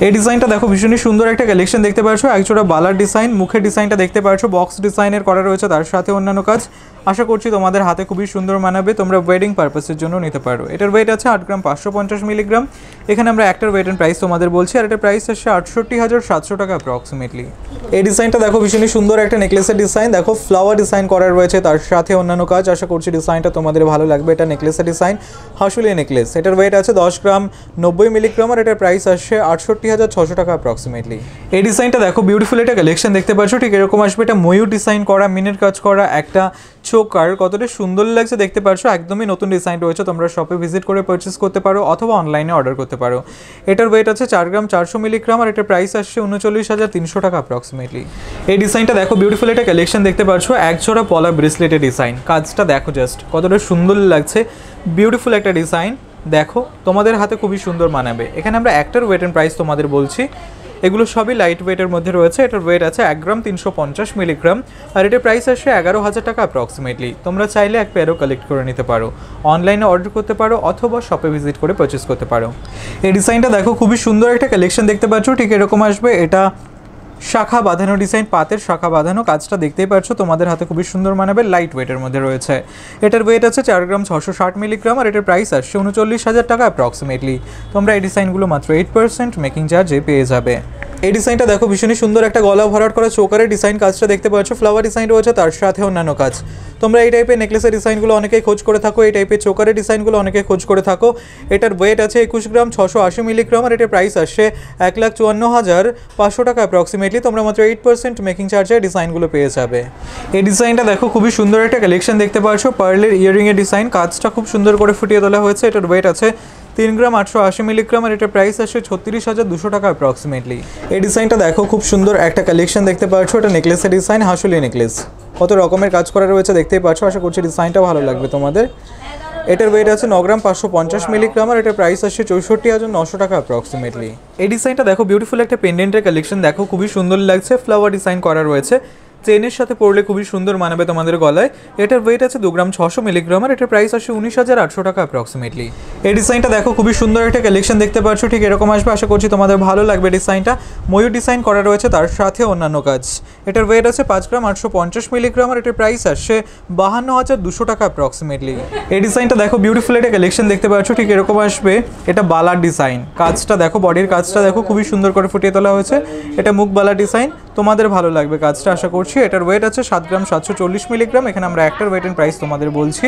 এই ডিজাইনটা দেখো ভীষণই সুন্দর একটা কালেকশন দেখতে পাচ্ছ। একজোড়া বালার ডিজাইন, মুখের ডিজাইনটা দেখতে পাচ্ছ বক্স ডিজাইনের করা রয়েছে, তার সাথে অন্যান্য কাজ। আশা করছি তোমাদের হাতে খুবই সুন্দর মানাবে, তোমরা ওয়েডিং পারপাসের জন্য নিতে পারো। এটার ওয়েট আছে 8 গ্রাম 550 মিলিগ্রাম। এখানে আমরা একটার ওয়েট এন্ড প্রাইস তোমাদের বলছি, আর এটার প্রাইস আসছে 68,700 টাকা অ্যাপ্রক্সিমেটলি। এই ডিজাইনটা দেখো ভীষণই সুন্দর একটা নেকলেসের ডিজাইন, দেখো ফ্লাওয়ার ডিজাইন করা রয়েছে, তার সাথে অন্যান্য কাজ। আশা করছি ডিজাইনটা তোমাদের ভালো লাগবে। এটা নেকলেসের ডিজাইন, হাসুলি নেকলেস। এটার ওয়েট আছে 10 গ্রাম 90 মিলিগ্রাম, আর এটার প্রাইস আসছে 68,600 টাকা অ্যাপ্রক্সিমেটলি। এই ডিজাইনটা দেখো বিউটিফুল একটা কালেকশন দেখতে পাচ্ছ, ঠিক এরকম আসবে। এটা ময়ূর ডিজাইন করা, মিনের কাজ করা একটা চোকার, কতটা সুন্দর লাগছে দেখতে পাচ্ছ। একদমই নতুন ডিজাইন রয়েছে, তোমরা শপে ভিজিট করে পারচেস করতে পারো অথবা অনলাইনে অর্ডার করতে পারো। এটার ওয়েট আছে 4 গ্রাম 400 মিলিগ্রাম, আর এটার প্রাইস আসছে 39,300 টাকা অ্যাপ্রক্সিমেটলি। এই ডিজাইনটা দেখো বিউটিফুল একটা কালেকশন দেখতে পাচ্ছ, এক জোড়া পলা ব্রেসলেটের ডিজাইন। কাজটা দেখো জাস্ট কতটা সুন্দর লাগছে, বিউটিফুল একটা ডিজাইন। দেখো তোমাদের হাতে খুবই সুন্দর মানাবে। এখানে আমরা একটার ওয়েট এন্ড প্রাইস তোমাদের বলছি। এগুলো সবই লাইট ওয়েটের মধ্যে রয়েছে। এটার ওয়েট আছে 1 গ্রাম 350 মিলিগ্রাম, আর এটার প্রাইস আসছে 11,000 টাকা অ্যাপ্রক্সিমেটলি। তোমরা চাইলে এক পেয়ারও কালেক্ট করে নিতে পারো, অনলাইনে অর্ডার করতে পারো অথবা শপে ভিজিট করে পারচেস করতে পারো। এই ডিজাইনটা দেখো খুবই সুন্দর একটা কালেকশন দেখতে পাচ্ছ, ঠিক এরকম আসবে। এটা শাখা বাঁধানো ডিজাইন, পাতের শাখা বাঁধানো। কাজটা দেখতেই পাচ্ছ, তোমাদের হাতে খুবই সুন্দর মানাবে, লাইট ওয়েটের মধ্যে রয়েছে। এটার ওয়েট আছে 4 গ্রাম 660 মিলিগ্রাম, আর এটার প্রাইস আসছে 39,000 টাকা অ্যাপ্রক্সিমেটলি। তোমরা এই ডিজাইনগুলো মাত্র 8% মেকিং চার্জে পেয়ে যাবে। এই ডিজাইনটা দেখো ভীষণই সুন্দর একটা গলা ভরাট করা চোকারের ডিজাইন। কাজটা দেখতে পাচ্ছ, ফ্লাওয়ার ডিজাইন রয়েছে, তার সাথে অন্যান্য কাজ। তোমরা এই টাইপের নেকলেসের ডিজাইনগুলো অনেকেই খোঁজ করে থাকো, এই টাইপের চোকারের ডিজাইনগুলো অনেকেই খোঁজ করে থাকো। এটার ওয়েট আছে 21 গ্রাম 680 মিলিগ্রাম, আর এটার প্রাইস আসছে 1,54,500 টাকা অ্যাপ্রক্সিমেটলি। তোমরা মাত্র 8% মেকিং চার্জে ডিজাইনগুলো পেয়ে যাবে। এই ডিজাইনটা দেখো খুবই সুন্দর একটা কালেকশন দেখতে পাচ্ছ, পার্লের ইয়ারিংয়ের ডিজাইন। কাজটা খুব সুন্দর করে ফুটিয়ে তোলা হয়েছে। এটার ওয়েট আছে 3 গ্রাম 880 মিলিগ্রাম, আর এটার প্রাইস আসছে 36,200 টাকা অ্যাপ্রক্সিমেটলি। এই ডিজাইনটা দেখো খুব সুন্দর একটা কালেকশন দেখতে পাচ্ছ, এটা নেকলেসের ডিজাইন, হাসুলি নেকলেস। কত রকমের কাজ করা রয়েছে দেখতেই পাচ্ছ। আশা করছি ডিজাইনটা ভালো লাগবে তোমাদের। এটার ওয়েট আছে 9 গ্রাম 550 মিলিগ্রাম, আর এটার প্রাইস আসছে 64,900 টাকা অ্যাপ্রক্সিমেটলি। এই ডিজাইনটা দেখো বিউটিফুল একটা পেন্ডেন্টের কালেকশন, দেখো খুবই সুন্দর লাগছে, ফ্লাওয়ার ডিজাইন করা রয়েছে। চেনের সাথে পরলে খুবই সুন্দর মানাবে তোমাদের গলায়। এটার ওয়েট আছে 2 গ্রাম 600 মিলিগ্রাম, আর এটার প্রাইস আসছে 19,800 টাকা অ্যাপ্রক্সিমেটলি। এই ডিজাইনটা দেখো খুবই সুন্দর একটা কালেকশন দেখতে পাচ্ছ, ঠিক এরকম আসবে। আশা করছি তোমাদের ভালো লাগবে ডিজাইনটা। ময়ূর ডিজাইন করা রয়েছে, তার সাথে অন্যান্য কাজ। এটার ওয়েট আছে 5 গ্রাম 850 মিলিগ্রাম, আর এটার প্রাইস আসছে 52,200 টাকা অ্যাপ্রক্সিমেটলি। এই ডিজাইনটা দেখো বিউটিফুল একটা কালেকশন দেখতে পাচ্ছ, ঠিক এরকম আসবে। এটা বালার ডিজাইন। কাজটা দেখো, বডির কাজটা দেখো খুবই সুন্দর করে ফুটিয়ে তোলা হয়েছে। এটা মুখ বালার ডিজাইন, তোমাদের ভালো লাগবে কাজটা আশা করছি। এটার ওয়েট আছে 7 গ্রাম 740 মিলিগ্রাম। এখানে আমরা একটার ওয়েট এন্ড প্রাইস তোমাদের বলছি,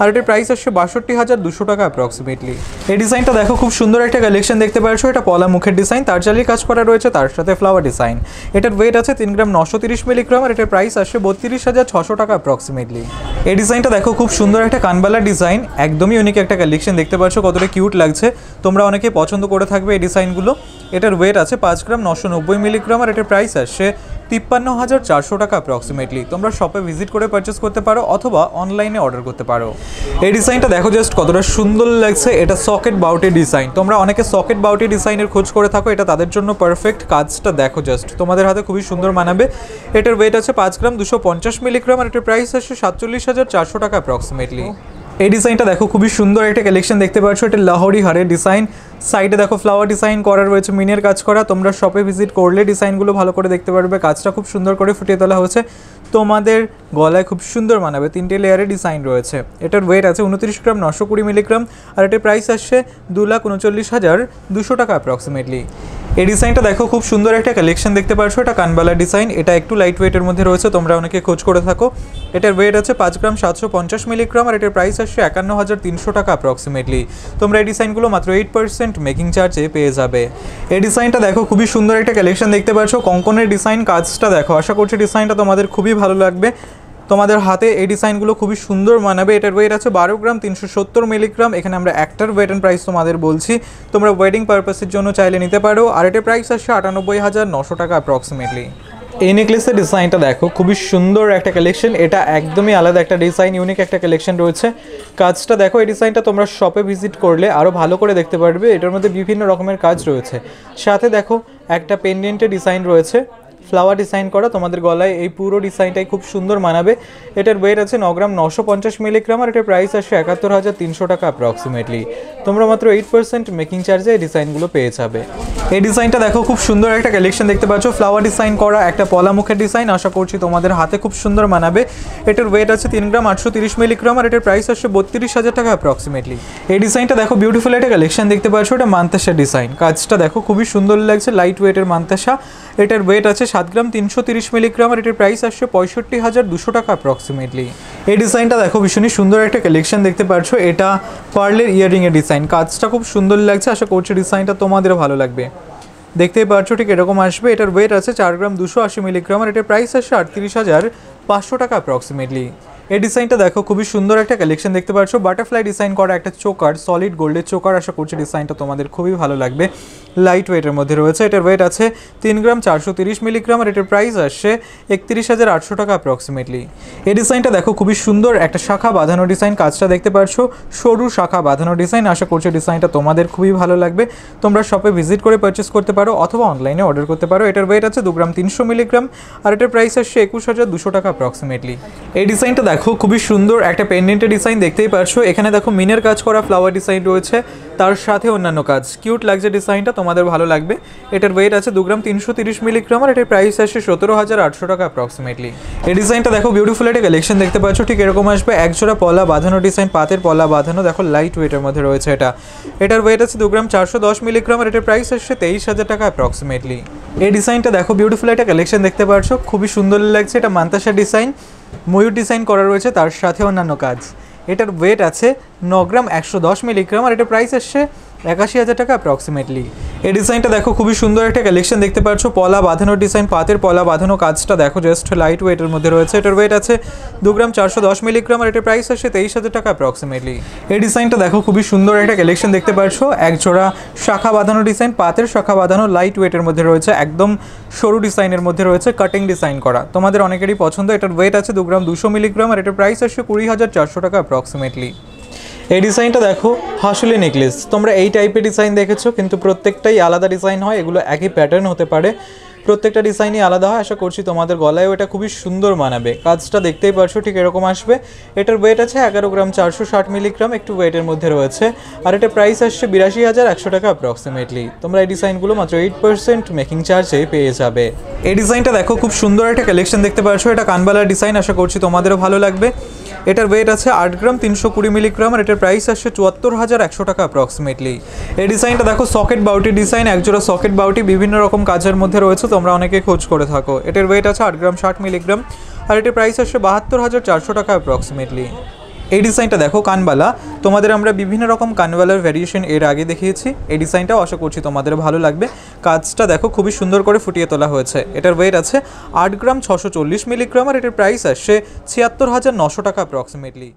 আর এটার প্রাইস আসছে 62,200 টাকা অ্যাপ্রক্সিমেটলি। এই ডিজাইনটা দেখো খুব সুন্দর একটা কালেকশন দেখতে পাচ্ছ, এটা পলা মুখের ডিজাইন, তার জালির কাজ করা রয়েছে, তার সাথে ফ্লাওয়ার ডিজাইন। এটার ওয়েট আছে 3 গ্রাম 930 মিলিগ্রাম, আর এটার প্রাইস আসছে 32,600 টাকা অ্যাপ্রক্সিমেটলি। এই ডিজাইনটা দেখো খুব সুন্দর একটা কানবালার ডিজাইন, একদমই ইউনিক একটা কালেকশন দেখতে পাচ্ছ, কতটা কিউট লাগছে। তোমরা অনেকে পছন্দ করে থাকবে এই ডিজাইনগুলো। এটার ওয়েট আছে 5 গ্রাম 990 মিলিগ্রাম, আর এটার প্রাইস আসছে 53,400 টাকা অ্যাপ্রক্সিমেটলি। তোমরা শপে ভিজিট করে পারচেস করতে পারো অথবা অনলাইনে অর্ডার করতে পারো। এই ডিজাইনটা দেখো জাস্ট কতটা সুন্দর লাগছে। এটা সকেট বাউটি ডিজাইন। তোমরা অনেকে সকেট বাউটি ডিজাইনের খোঁজ করে থাকো, এটা তাদের জন্য পারফেক্ট। কাজটা দেখো জাস্ট, তোমাদের হাতে খুবই সুন্দর মানাবে। এটার ওয়েট আছে 5 গ্রাম 250 মিলিগ্রাম, আর এটার প্রাইস আসছে 47,400 টাকা অ্যাপ্রক্সিমেটলি। এই ডিজাইনটা দেখো খুবই সুন্দর একটা কালেকশন দেখতে পাচ্ছ, এটা লাহোরি হারের ডিজাইন। সাইডে দেখো ফ্লাওয়ার ডিজাইন করা রয়েছে, মিনের কাজ করা। তোমরা শপে ভিজিট করলে ডিজাইনগুলো ভালো করে দেখতে পারবে। কাজটা খুব সুন্দর করে ফুটিয়ে তোলা হয়েছে, তোমাদের গলায় খুব সুন্দর মানাবে। 3টে লেয়ারের ডিজাইন রয়েছে। এটার ওয়েট আছে 29 গ্রাম 920 মিলিগ্রাম, আর এটার প্রাইস আসছে 2,39,200 টাকা অ্যাপ্রক্সিমেটলি। এই ডিজাইনটা দেখো খুব সুন্দর একটা কালেকশন দেখতে পাচ্ছ, এটা কানবালা ডিজাইন। এটা একটু লাইট ওয়েটের মধ্যে রয়েছে, তোমরা অনেকে খোঁজ করে থাকো। এটার ওয়েট আছে 5 গ্রাম 750 মিলিগ্রাম, আর এটার প্রাইস আসছে 51,300 টাকা অ্যাপ্রক্সিমেটলি। তোমরা এই ডিজাইনগুলো মাত্র 8% মেকিং চার্জে পেয়ে যাবে। এই ডিজাইনটা দেখো খুবই সুন্দর একটা কালেকশন দেখতে পাচ্ছ, কঙ্কনের ডিজাইন। কাজটা দেখো, আশা করছি ডিজাইনটা তোমাদের খুবই ভালো লাগবে। তোমাদের হাতে এই ডিজাইনগুলো খুবই সুন্দর মানাবে। এটার ওয়েট আছে 12 গ্রাম 370 মিলিগ্রাম। এখানে আমরা একটার ওয়েট এন্ড প্রাইস তোমাদের বলছি, তোমরা ওয়েডিং পারপাসের জন্য চাইলে নিতে পারো। আর এটার প্রাইস আসছে 98,900 টাকা অ্যাপ্রক্সিমেটলি। এই নেকলেসের ডিজাইনটা দেখো খুবই সুন্দর একটা কালেকশন। এটা একদমই আলাদা একটা ডিজাইন, ইউনিক একটা কালেকশন রয়েছে। কাজটা দেখো, এই ডিজাইনটা তোমরা শপে ভিজিট করলে আরও ভালো করে দেখতে পারবে। এটার মধ্যে বিভিন্ন রকমের কাজ রয়েছে। সাথে দেখো একটা পেন্ডেন্টের ডিজাইন রয়েছে, ফ্লাওয়ার ডিজাইন করা, তোমাদের গলায় এই পুরো ডিজাইনটাই খুব সুন্দর মানাবে। এটার ওয়েট আছে 9 গ্রাম 950 মিলিগ্রাম আর এটার প্রাইস আসছে 71,300 টাকা অ্যাপ্রক্সিমেটলি। তোমরা মাত্র 8% মেকিং চার্জে এই ডিজাইনগুলো পেয়ে যাবে। এই ডিজাইনটা দেখো, খুব সুন্দর একটা কালেকশন দেখতে পাচ্ছ, ফ্লাওয়ার ডিজাইন করা একটা পলা মুখের ডিজাইন। আশা করছি তোমাদের হাতে খুব সুন্দর মানাবে। এটার ওয়েট আছে 3 গ্রাম 830 মিলিগ্রাম আর এটার প্রাইস আসছে 32,000 টাকা অ্যাপ্রক্সিমেটলি। এই ডিজাইনটা দেখো, বিউটিফুল একটা কালেকশন দেখতে পাচ্ছ, এটা মান্তাসা ডিজাইন। কাজটা দেখো খুবই সুন্দর লাগছে, লাইট ওয়েটের মান্তাসা। এটার ওয়েট আছে 7 গ্রাম 330 মিলিগ্রাম আর এটার প্রাইস আসছে 65,200 টাকা অ্যাপ্রক্সিমেটলি। এই ডিজাইনটা দেখো, ভীষণই সুন্দর একটা কালেকশন দেখতে পাচ্ছ, এটা পার্লের ইয়াররিংয়ের ডিজাইন। কাজটা খুব সুন্দর লাগছে, আশা করছি ডিজাইনটা তোমাদেরও ভালো লাগবে। দেখতেই পাচ্ছ ঠিক এরকম আসবে। এটার ওয়েট আছে 4 গ্রাম 280 মিলিগ্রাম আর এটার প্রাইস আসছে 38,500 টাকা অ্যাপ্রক্সিমেটলি। এই ডিজাইনটা দেখো, খুবই সুন্দর একটা কালেকশন দেখতে পাচ্ছ, বাটারফ্লাই ডিজাইন করা একটা চোকার, সলিড গোল্ডের চোকার। আশা করছি ডিজাইনটা তোমাদের খুবই ভালো লাগবে, লাইট ওয়েটের মধ্যে রয়েছে। এটার ওয়েট আছে 3 গ্রাম 430 মিলিগ্রাম আর এটার প্রাইস আসছে 31,800 টাকা অ্যাপ্রক্সিমেটলি। এই ডিজাইনটা দেখো, খুবই সুন্দর একটা শাখা বাঁধানো ডিজাইন। কাজটা দেখতে পাচ্ছ, সরু শাখা বাঁধানো ডিজাইন। আশা করছি ডিজাইনটা তোমাদের খুবই ভালো লাগবে। তোমরা শপে ভিজিট করে পারচেস করতে পারো অথবা অনলাইনে অর্ডার করতে পারো। এটার ওয়েট আছে 2 গ্রাম 300 মিলিগ্রাম আর এটার প্রাইস আসছে 21,200 টাকা অ্যাপ্রক্সিমেটলি। এই ডিজাইনটা দেখো, খুবই সুন্দর একটা পেন্ডেন্টের ডিজাইন দেখতেই পাচ্ছ। এখানে দেখো মিনের কাজ করা ফ্লাওয়ার ডিজাইন রয়েছে, তার সাথে অন্যান্য কাজ। কিউট লাগছে ডিজাইনটা, তোমাদের ভালো লাগবে। এটার ওয়েট আছে 2 গ্রাম 330 মিলিগ্রাম আর এটার প্রাইস আসছে 17,800 টাকা অ্যাপ্রক্সিমেটলি। এই ডিজাইনটা দেখো, বিউটিফুল একটা কালেকশন দেখতে পাচ্ছ, ঠিক এরকম আসবে। একজোড়া পলা বাঁধানো ডিজাইন, পাতের পলা বাঁধানো, দেখো লাইট ওয়েটের মধ্যে রয়েছে এটা। এটার ওয়েট আছে 2 গ্রাম 410 মিলিগ্রাম আর এটার প্রাইস আসছে 23,000 টাকা অ্যাপ্রক্সিমেটলি। এই ডিজাইনটা দেখো, বিউটিফুল একটা কালেকশন দেখতে পাচ্ছ, খুবই সুন্দর লাগছে। এটা মান্তাসা ডিজাইন, ময়ূর ডিজাইন করা রয়েছে, তার সাথে অন্যান্য কাজ। এটার ওয়েট আছে 9 গ্রাম 110 মিলিগ্রাম আর এটার প্রাইস আসছে 81,000 টাকা অ্যাপ্রক্সিমেটলি। এই ডিজাইনটা দেখো, খুবই সুন্দর একটা কালেকশন দেখতে পাচ্ছ, পলা বাঁধানোর ডিজাইন, পাতের পলা বাঁধানো। কাজটা দেখো জাস্ট লাইট ওয়েটের মধ্যে রয়েছে। এটার ওয়েট আছে 2 গ্রাম 410 মিলিগ্রাম আর এটার প্রাইস আসছে 23,000 টাকা অ্যাপ্রক্সিমেটলি। এই ডিজাইনটা দেখো, খুবই সুন্দর একটা কালেকশন দেখতে পাচ্ছ, এক জোড়া শাখা বাঁধানো ডিজাইন, পাতের শাখা বাঁধানো, লাইট ওয়েটের মধ্যে রয়েছে, একদম সরু ডিজাইনের মধ্যে রয়েছে, কাটিং ডিজাইন করা। তোমাদের অনেকেরই পছন্দ। এটার ওয়েট আছে 2 গ্রাম 200 মিলিগ্রাম আর এটার প্রাইস আসছে 20,400 টাকা অ্যাপ্রক্সিমেটলি। এই ডিজাইনটা দেখো, হাসুলি নেকলেস। তোমরা এই টাইপের ডিজাইন দেখেছো, কিন্তু প্রত্যেকটাই আলাদা ডিজাইন হয়, এগুলো একই প্যাটার্ন হতে পারে, প্রত্যেকটা ডিজাইনই আলাদা হয়। আশা করছি তোমাদের গলায়ও এটা খুবই সুন্দর মানাবে। কাজটা দেখতেই পারছো ঠিক এরকম আসবে। এটার ওয়েট আছে 11 গ্রাম 460 মিলিগ্রাম, একটু ওয়েটের মধ্যে রয়েছে আর এটা প্রাইস আসছে 82,100 টাকা অ্যাপ্রক্সিমেটলি। তোমরা এই ডিজাইনগুলো মাত্র 8% মেকিং চার্জে পেয়ে যাবে। এই ডিজাইনটা দেখো, খুব সুন্দর একটা কালেকশন দেখতে পাচ্ছ, এটা কানবালার ডিজাইন। আশা করছি তোমাদেরও ভালো লাগবে। এটার ওয়েট আছে 8 গ্রাম 320 মিলিগ্রাম আর এটার প্রাইস আসছে 74,100 টাকা অ্যাপ্রক্সিমেটলি। এই ডিজাইনটা দেখো, সকেট বাউটি ডিজাইন, একজোড়া সকেট বাউটি বিভিন্ন রকম কাজের মধ্যে রয়েছে, তোমরা অনেকে খোঁজ করে থাকো। এটার ওয়েট আছে 8 গ্রাম 60 মিলিগ্রাম আর এটার প্রাইস আসছে 72,400 টাকা অ্যাপ্রক্সিমেটলি। এই ডিজাইনটা দেখো, কানবালা। তোমাদের আমরা বিভিন্ন রকম কানবালার ভ্যারিয়েশন এর আগে দেখিয়েছি। এই ডিজাইনটাও আশা করছি তোমাদের ভালো লাগবে। কাজটা দেখো, খুবই সুন্দর করে ফুটিয়ে তোলা হয়েছে। এটার ওয়েট আছে 8 গ্রাম 640 মিলিগ্রাম আর এটার প্রাইস আসছে 76,900 টাকা অ্যাপ্রক্সিমেটলি।